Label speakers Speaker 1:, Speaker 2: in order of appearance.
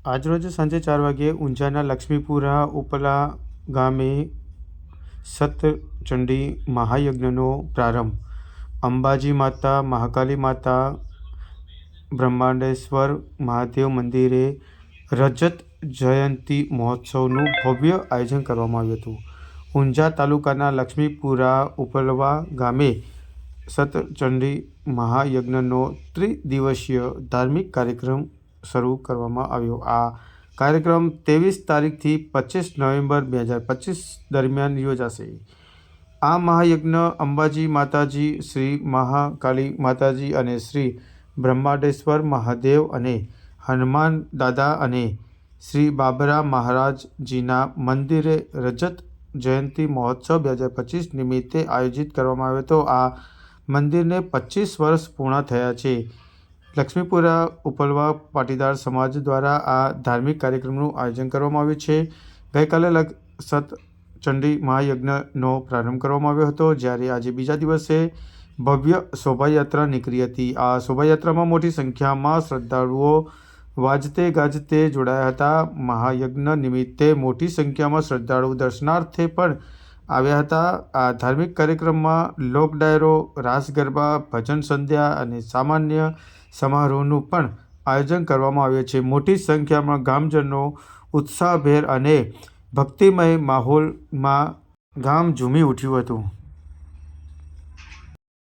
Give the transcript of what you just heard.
Speaker 1: આજરોજ સાંજે 4 વાગ્યે ઊંઝાના લક્ષ્મીપુરા ઉપલા ગામે સતચંડી મહાયજ્ઞનો પ્રારંભ. અંબાજી માતા, મહાકાલી માતા, બ્રહ્માંડેશ્વર મહાદેવ મંદિરે રજત જયંતી મહોત્સવનું ભવ્ય આયોજન કરવામાં આવ્યું હતું. ઊંઝા તાલુકાના લક્ષ્મીપુરા ઉપલવા ગામે સતચંડી મહાયજ્ઞનો ત્રિદિવસીય ધાર્મિક કાર્યક્રમ શરૂ કરવામાં આવ્યો. આ કાર્યક્રમ 23 તારીખથી 25 નવેમ્બર 2025 દરમિયાન યોજાશે. આ મહાયજ્ઞ અંબાજી માતાજી, શ્રી મહાકાલી માતાજી અને શ્રી બ્રહ્માંડેશ્વર મહાદેવ અને હનુમાન દાદા અને શ્રી બાબરા મહારાજજીના મંદિરે રજત જયંતી મહોત્સવ 2025 નિમિત્તે આયોજિત કરવામાં આવ્યો હતો. આ મંદિરને 25 વર્ષ પૂર્ણ થયા છે. લક્ષ્મીપુરા ઉપલવા પાટીદાર સમાજ દ્વારા આ ધાર્મિક કાર્યક્રમનું આયોજન કરવામાં આવ્યું છે. ગઈકાલે સતચંડી મહાયજ્ઞનો પ્રારંભ કરવામાં આવ્યો હતો, જ્યારે આજે બીજા દિવસે ભવ્ય શોભાયાત્રા નીકળી હતી. આ શોભાયાત્રામાં મોટી સંખ્યામાં શ્રદ્ધાળુઓ વાજતે ગાજતે જોડાયા હતા. મહાયજ્ઞ નિમિત્તે મોટી સંખ્યામાં શ્રદ્ધાળુઓ દર્શનાર્થે પણ આવ્યા હતા. આ ધાર્મિક કાર્યક્રમમાં લોક ડાયરો, રાસ ગરબા, ભજન સંધ્યા અને સામાન્ય સમારોહનું પણ આયોજન કરવામાં આવ્યું છે. મોટી સંખ્યામાં ગામજનો ઉત્સાહભેર અને ભક્તિમય માહોલમાં ગામ ઝૂમી ઉઠ્યું હતું.